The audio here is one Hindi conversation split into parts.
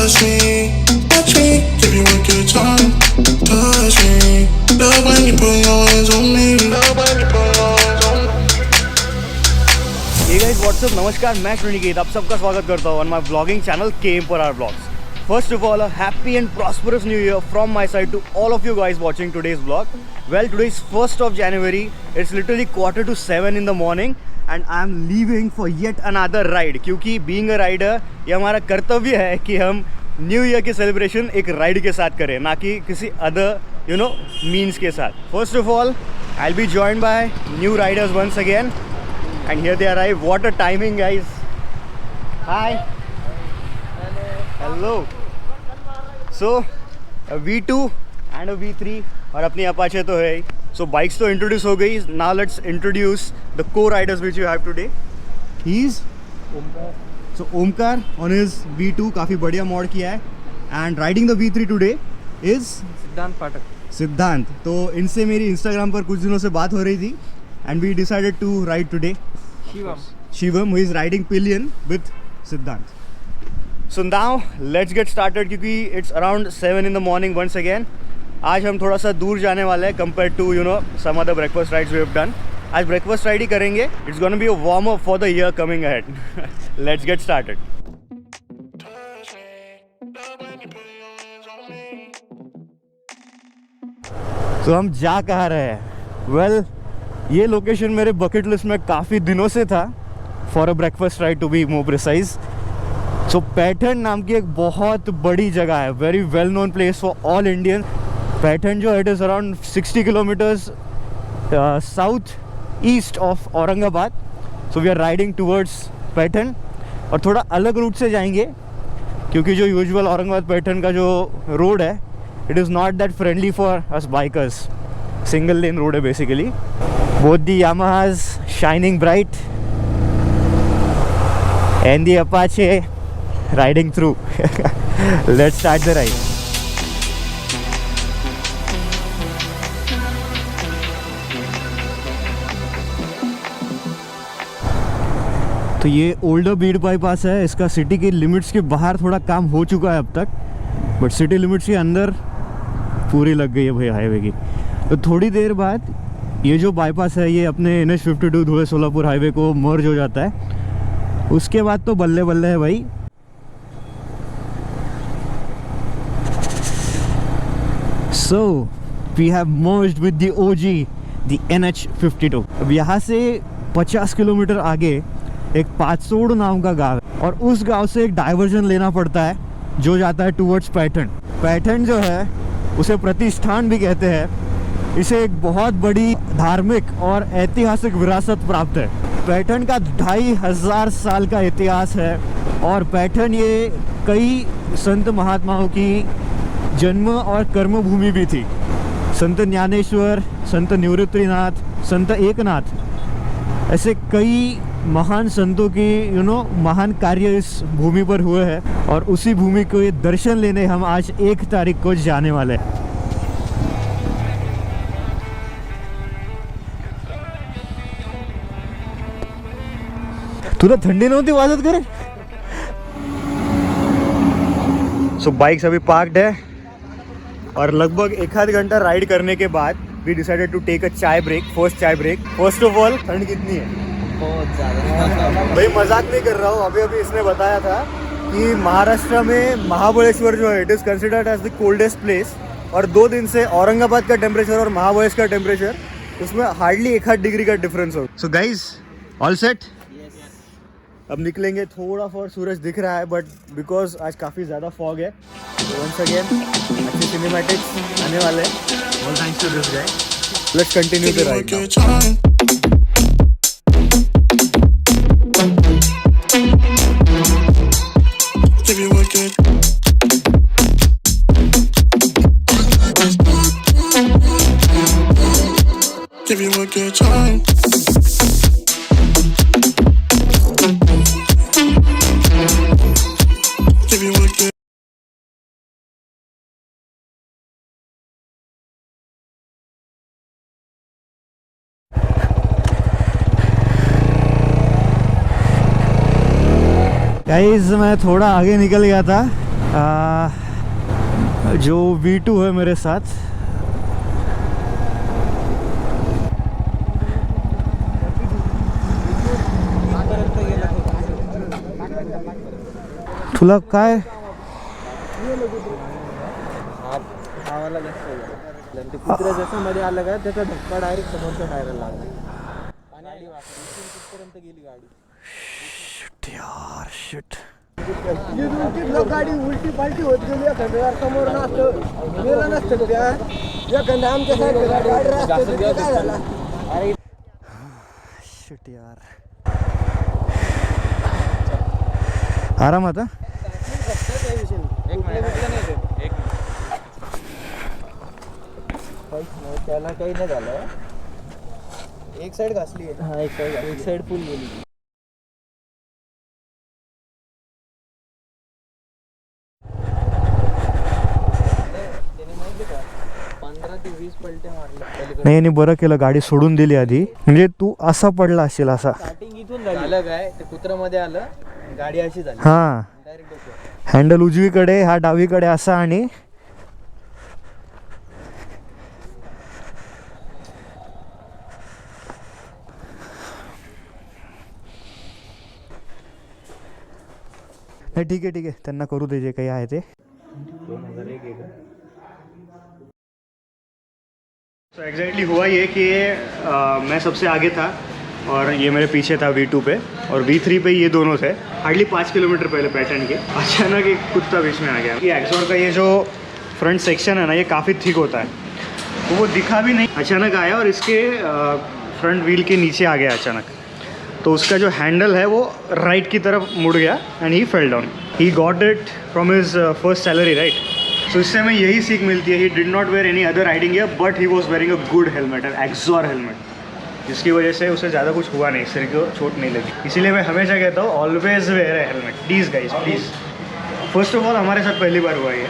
touch me, give you a good time. Touch me, love when you put your hands on me. Love when you put your hands on me. Hey guys, what's up? नमस्कार, मैं श्रीनिकेत आप सबका स्वागत करता हूँ on my vlogging channel KM4R Vlogs. First of all, a happy and prosperous new year from my side to all of you guys watching today's vlog. Well, today is 1st of January. It's literally 6:45 in the morning and I'm leaving for yet another ride. क्योंकि being a rider, ये हमारा कर्तव्य है कि हम न्यू ईयर की सेलिब्रेशन एक राइड के साथ करें, ना कि किसी अदर मीन्स के साथ. First of all, I'll be joined by new riders once again. And here they arrive. What a timing, guys. Hi. Hello. So a V2 and a V3 और अपनी Apache तो है. So bikes तो introduce हो गई. Now let's introduce the co-riders which you have today. He's Omkar. So Omkar on his V2 काफ़ी बढ़िया mod किया है. And riding the V3 today is सिद्धांत पाठक. सिद्धांत. तो इनसे मेरी Instagram पर कुछ दिनों से बात हो रही थी. And we decided to ride today. Shivam, who is riding pillion with Siddhant. So now let's get started क्योंकि it's around 7 in the morning once again. आज हम थोड़ा सा दूर जाने वाले हैं compared to some other breakfast rides we have done. आज breakfast ride ही करेंगे. It's gonna be a warm up for the year coming ahead. Let's get started. Touch me, love when you put your hands on me. तो हम जा कहाँ रहे हैं? Well, ये लोकेशन मेरे बकेट लिस्ट में काफ़ी दिनों से था for a breakfast ride to be more precise. So Paithan नाम की एक बहुत बड़ी जगह है, very well known place for all Indian. Paithan जो है it is around 60 kilometres south east of Aurangabad. So we are riding towards Paithan और थोड़ा अलग रूट से जाएंगे क्योंकि जो यूजुअल औरंगाबाद पैठन का जो रोड है it is not that friendly for us bikers. Single lane road है basically. Both the Yamahas shining bright and the Apache riding through. Let's start the ride. तो ये ओल्डर बीड बाईपास है. इसका सिटी के लिमिट्स के बाहर थोड़ा काम हो चुका है अब तक, बट सिटी लिमिट्स के अंदर पूरी लग गई है भाई हाईवे की. तो थोड़ी देर बाद ये जो बाईपास है ये अपने NH52 धुले सोलापुर हाईवे को मर्ज हो जाता है. उसके बाद तो बल्ले बल्ले है भाई. So we have merged with the OG the NH52. अब यहाँ से 50 किलोमीटर आगे एक पाचोड़ नाम का गांव है और उस गांव से एक डाइवर्जन लेना पड़ता है जो जाता है टूवर्ड्स पैठन. पैठन जो है उसे प्रतिष्ठान भी कहते हैं. इसे एक बहुत बड़ी धार्मिक और ऐतिहासिक विरासत प्राप्त है. पैठन का 2500 साल का इतिहास है और पैठन ये कई संत महात्माओं की जन्म और कर्म भूमि भी थी. संत ज्ञानेश्वर, संत निवृत्तिनाथ, संत एकनाथ, ऐसे कई महान संतों की महान कार्य इस भूमि पर हुए हैं और उसी भूमि को ये दर्शन लेने हम आज 1 तारीख को जाने वाले हैं. तुला थंडी नव्हती वाजत करे. सो बाइक्स अभी पार्क्ड है और लगभग 1 घंटा राइड करने के बाद we decided to take a chai break. First chai break. First of all, ठंड कितनी है? बहुत ज़्यादा. भाई मजाक नहीं कर रहा हूँ. अभी इसने बताया था कि महाराष्ट्र में महाबलेश्वर जो है it is considered as the coldest place और 2 दिन से औरंगाबाद का टेम्परेचर और महाबलेश्वर का टेम्परेचर उसमें हार्डली 1-8 डिग्री का डिफरेंस हो. So guys, all set. अब निकलेंगे. थोड़ा फॉर सूरज दिख रहा है बट बिकॉज आज काफ़ी ज़्यादा फॉग है. वंस अगेन अच्छे सिनेमैटिक्स आने वाले हैं. All thanks to this guy. Let's continue the ride. Give you a good. Give you a good time. Give you a good. Guys मैं थोड़ा आगे निकल गया था जो V2 है मेरे साथ, तुला काय आवाला जास्त झाला. ते कुत्रा जसं मध्ये आलं का त्याचा धक्का डायरेक्ट समोरच्या टायरला लागला आणि गाडी वाकली. तिथपर्यंत गेली गाडी. शिट यार, शिट. गाडी उलटी पालटी होत गेली. एखाद्या समोर नसतं गेलं नसतं त्या एखाद्या आमच्या साईडला गाडी असतं काय झाला. अरे शिट यार. आराम आता. त्याला काही नाही झालं. एक साइड घासली आहे. हा, एक साइड फुल गेली. त्याने माहिती का 15 ते 20 पलटे मारले. नाही, यांनी बरं केलं, गाडी सोडून दिली आधी. म्हणजे तू असा पडला असेल, असा. स्टार्टिंग इथून झालं काय, ते कुत्र्यामध्ये आलं, गाडी अशी झाली. हा, डायरेक्ट डोक्यावर. हँडल उजवीकडे, हा डावीकडे असा. आणि ठीक आहे, ठीक आहे, त्यांना करू दे जे काही आहे ते. 2001 आहे का? तो एग्जैक्टली हुआ ये कि मैं सबसे आगे था और ये मेरे पीछे था V2 पे, और V3 पे ये दोनों थे. हार्डली 5 किलोमीटर पहले पैटर्न के अचानक एक कुत्ता बीच में आ गया. ये एक्सोर का ये जो फ्रंट सेक्शन है ना, ये काफ़ी थिक होता है, तो वो दिखा भी नहीं. अचानक आया और इसके फ्रंट व्हील के नीचे आ गया अचानक. तो उसका जो हैंडल है वो राइट की तरफ मुड़ गया and he fell down. He got it from his first salary, right. So इससे हमें यही सीख मिलती है. He did not wear any other riding gear, but he was wearing a good helmet, an Axor helmet, जिसकी वजह से उसे ज़्यादा कुछ हुआ नहीं, सिर को चोट नहीं लगी. इसीलिए मैं हमेशा कहता हूँ ऑलवेज वेयर है helmet, please guys, please. First of all हमारे साथ पहली बार हुआ ये,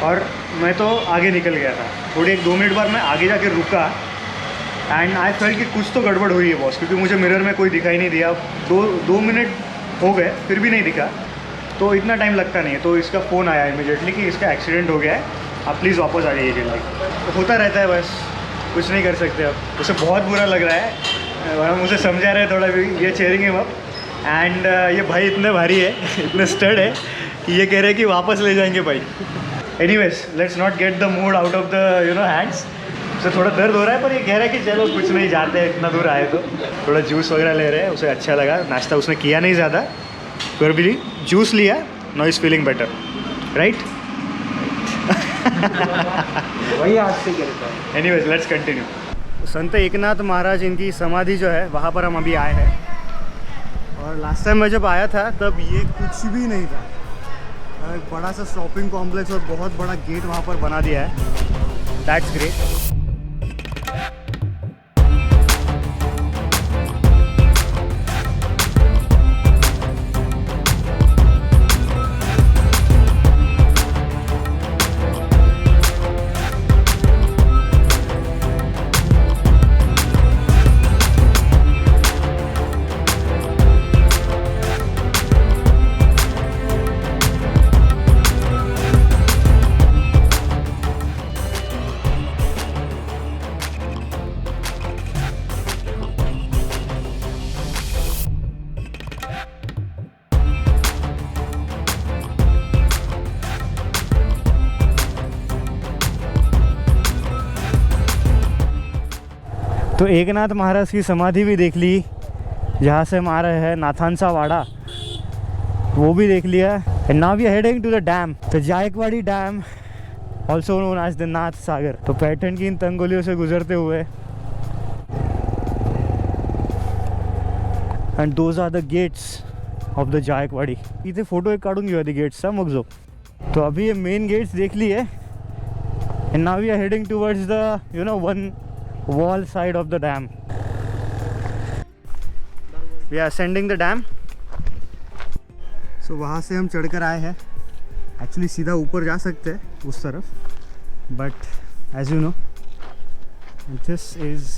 और मैं तो आगे निकल गया था. थोड़ी 1-2 मिनट बाद मैं आगे जाके रुका एंड आई फेल्ट कि कुछ तो गड़बड़ हुई है बॉस, क्योंकि मुझे मिरर में कोई दिखाई नहीं दिया. 2 मिनट हो गए फिर भी नहीं दिखा, तो इतना टाइम लगता नहीं है. तो इसका फ़ोन आया इमीडिएटली कि इसका एक्सीडेंट हो गया है, आप प्लीज़ वापस आ जाइए जल्दी. तो होता रहता है, बस कुछ नहीं कर सकते. अब उसे बहुत बुरा लग रहा है, हम उसे समझा रहे हैं थोड़ा भी, ये चेयरिंग हिम अप. एंड ये भाई इतने भारी है, इतने स्टड है कि ये कह रहे हैं कि वापस ले जाएंगे भाई. Anyways, let's not get the mood out of the hands. उसे थोड़ा दर्द हो रहा है, पर ये कह रहा है कि चलो कुछ नहीं, जाते हैं, इतना दूर आए तो. थोड़ा जूस वगैरह ले रहे हैं, उसे अच्छा लगा. नाश्ता उसने किया नहीं ज़्यादा, फिर भी जूस लिया. No is feeling better, right. वही आज से करता है. Anyways, let's continue. संत एकनाथ महाराज, इनकी समाधि जो है वहाँ पर हम अभी आए हैं. और लास्ट टाइम मैं जब आया था तब ये कुछ भी नहीं था. एक बड़ा सा शॉपिंग कॉम्प्लेक्स और बहुत बड़ा गेट वहाँ पर बना दिया है. That's great. तो एकनाथ महाराज की समाधि भी देख ली, जहाँ से हम आ रहे हैं नाथांसा वाड़ा, वो भी देख लिया. And now we are heading to the dam, the Jayakwadi dam, also known as the Nath Sagar. तो पैटर्न की इन तंगोलियों से गुजरते हुए, and those are the gates of the Jayakwadi. इथे फोटो एक काढून घेऊया ती गेट्सचा मग जो. तो अभी ये मेन गेट्स देख लिए, and now we are heading towards the one wall side of the dam. We are ascending the dam. So वहाँ से हम चढ़कर आए हैं. Actually सीधा ऊपर जा सकते हैं उस तरफ, but as you know, this is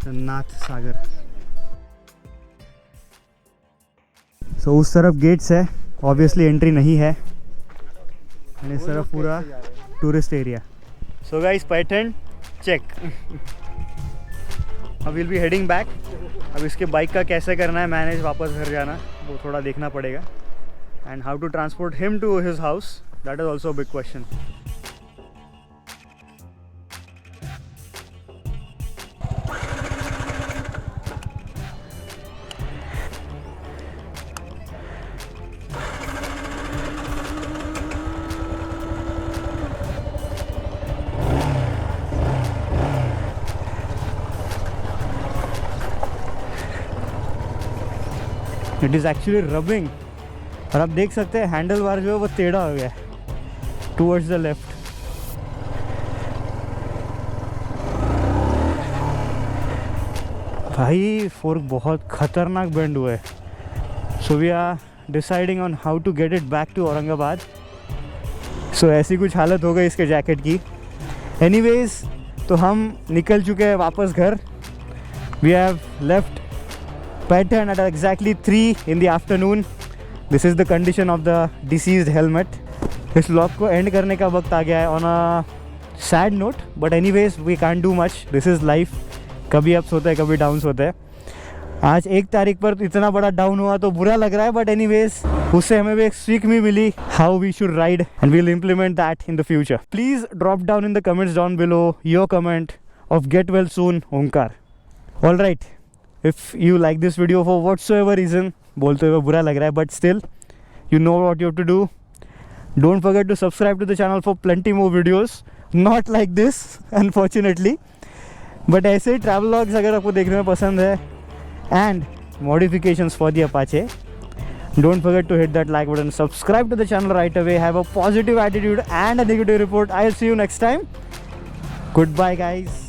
the Nath Sagar. So उस तरफ gates है ऑब्वियसली एंट्री नहीं है एंड इस तरफ पूरा tourist area. So guys pattern check. अब विल बी हेडिंग बैक. अब इसके बाइक का कैसे करना है मैनेज वापस घर जाना वो थोड़ा देखना पड़ेगा. And how to transport him to his house that is also a big question. It is actually rubbing. और आप देख सकते हैं हैंडल बार जो है वो टेढ़ा हो गया है टूवर्ड्स द लेफ्ट. भाई फोर्क बहुत खतरनाक बेंड हुआ है. So we are deciding on how to get it back to Aurangabad. सो ऐसी कुछ हालत हो गई इसके जैकेट की. एनीवेज तो हम निकल चुके हैं वापस घर. We have left Pattern at exactly 3 in the afternoon. This is the condition of the deceased helmet. इस व्लॉग को एंड करने का वक्त आ गया है on a sad note. But anyways we can't do much. This is life. कभी अप्स होता है कभी डाउन्स होता है. आज 1 तारीख पर इतना बड़ा डाउन हुआ तो बुरा लग रहा है. बट एनीवेज उससे हमें भी एक सीख भी मिली how we should ride and we'll implement that in the future. Please drop down in the comments down below your comment of get well soon Omkar. All right. If you like this video for whatsoever reason, बोलते हुए बुरा लग रहा है but still you know what you have to do. Don't forget to subscribe to the channel for plenty more videos. Not like this unfortunately, but ऐसे travel vlogs अगर आपको देखने में पसंद है and modifications for the Apache, don't forget to hit that like button. Subscribe to the channel right away. Have a positive attitude and a negative report. I'll see you next time. Goodbye guys.